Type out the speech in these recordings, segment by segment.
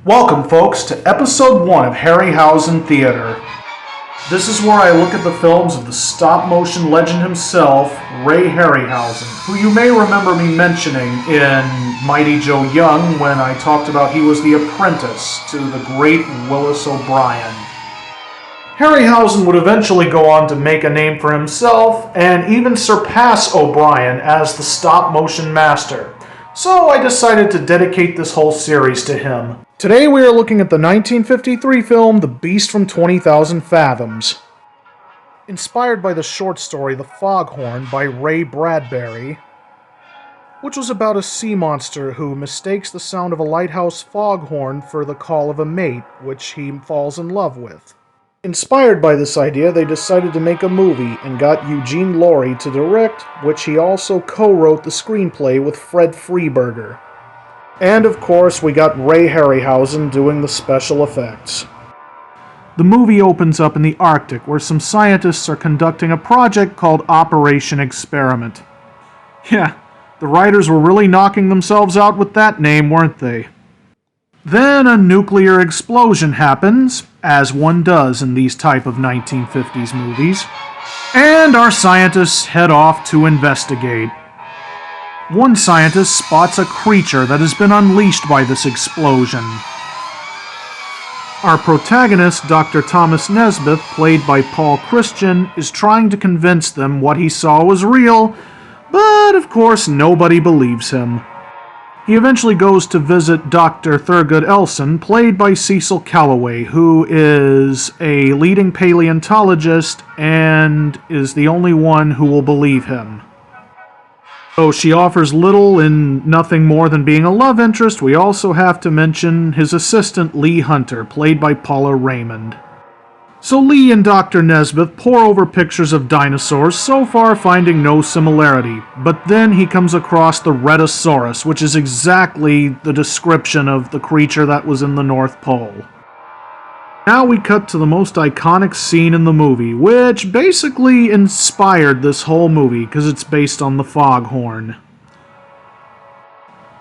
Welcome, folks, to Episode 1 of Harryhausen Theater. This is where I look at the films of the stop-motion legend himself, Ray Harryhausen, who you may remember me mentioning in Mighty Joe Young when I talked about he was the apprentice to the great Willis O'Brien. Harryhausen would eventually go on to make a name for himself and even surpass O'Brien as the stop-motion master. So I decided to dedicate this whole series to him. Today we are looking at the 1953 film The Beast from 20,000 Fathoms. Inspired by the short story The Foghorn by Ray Bradbury, which was about a sea monster who mistakes the sound of a lighthouse foghorn for the call of a mate, which he falls in love with. Inspired by this idea, they decided to make a movie and got Eugene Laurie to direct, which he also co-wrote the screenplay with Fred Freeberger. And of course, we got Ray Harryhausen doing the special effects. The movie opens up in the Arctic, where some scientists are conducting a project called Operation Experiment. Yeah, the writers were really knocking themselves out with that name, weren't they? Then a nuclear explosion happens, as one does in these type of 1950s movies, and our scientists head off to investigate. One scientist spots a creature that has been unleashed by this explosion. Our protagonist, Dr. Thomas Nesbitt, played by Paul Christian, is trying to convince them what he saw was real, but of course nobody believes him. He eventually goes to visit Dr. Thurgood Elson, played by Cecil Calloway, who is a leading paleontologist and is the only one who will believe him. Though she offers little and nothing more than being a love interest, we also have to mention his assistant Lee Hunter, played by Paula Raymond. So Lee and Dr. Nesbitt pore over pictures of dinosaurs, so far finding no similarity, but then he comes across the Rhedosaurus, which is exactly the description of the creature that was in the North Pole. Now we cut to the most iconic scene in the movie, which basically inspired this whole movie because it's based on the foghorn.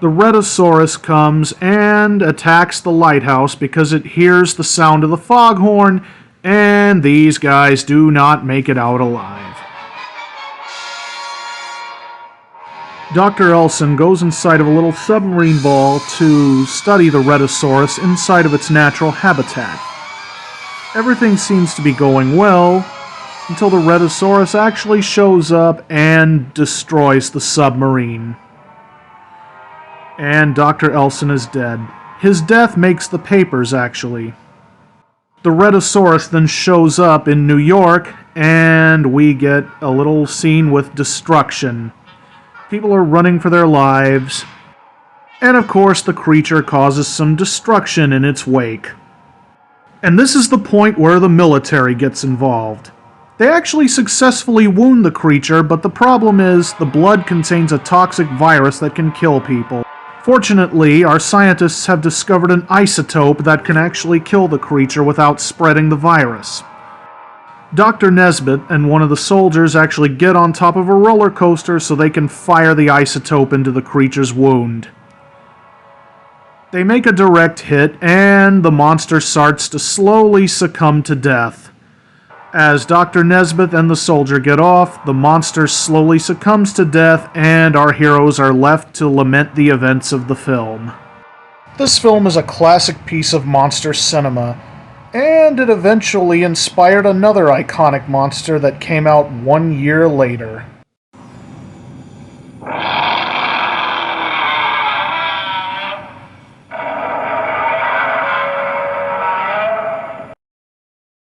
The Rhedosaurus comes and attacks the lighthouse because it hears the sound of the foghorn, and these guys do not make it out alive. Dr. Elson goes inside of a little submarine ball to study the Rhedosaurus inside of its natural habitat. Everything seems to be going well, until the Rhedosaurus actually shows up and destroys the submarine. And Dr. Elson is dead. His death makes the papers, actually. The Rhedosaurus then shows up in New York, and we get a little scene with destruction. People are running for their lives, and of course the creature causes some destruction in its wake. And this is the point where the military gets involved. They actually successfully wound the creature, but the problem is the blood contains a toxic virus that can kill people. Fortunately, our scientists have discovered an isotope that can actually kill the creature without spreading the virus. Dr. Nesbitt and one of the soldiers actually get on top of a roller coaster so they can fire the isotope into the creature's wound. They make a direct hit, and the monster starts to slowly succumb to death. As Dr. Nesbitt and the soldier get off, the monster slowly succumbs to death, and our heroes are left to lament the events of the film. This film is a classic piece of monster cinema, and it eventually inspired another iconic monster that came out 1 year later.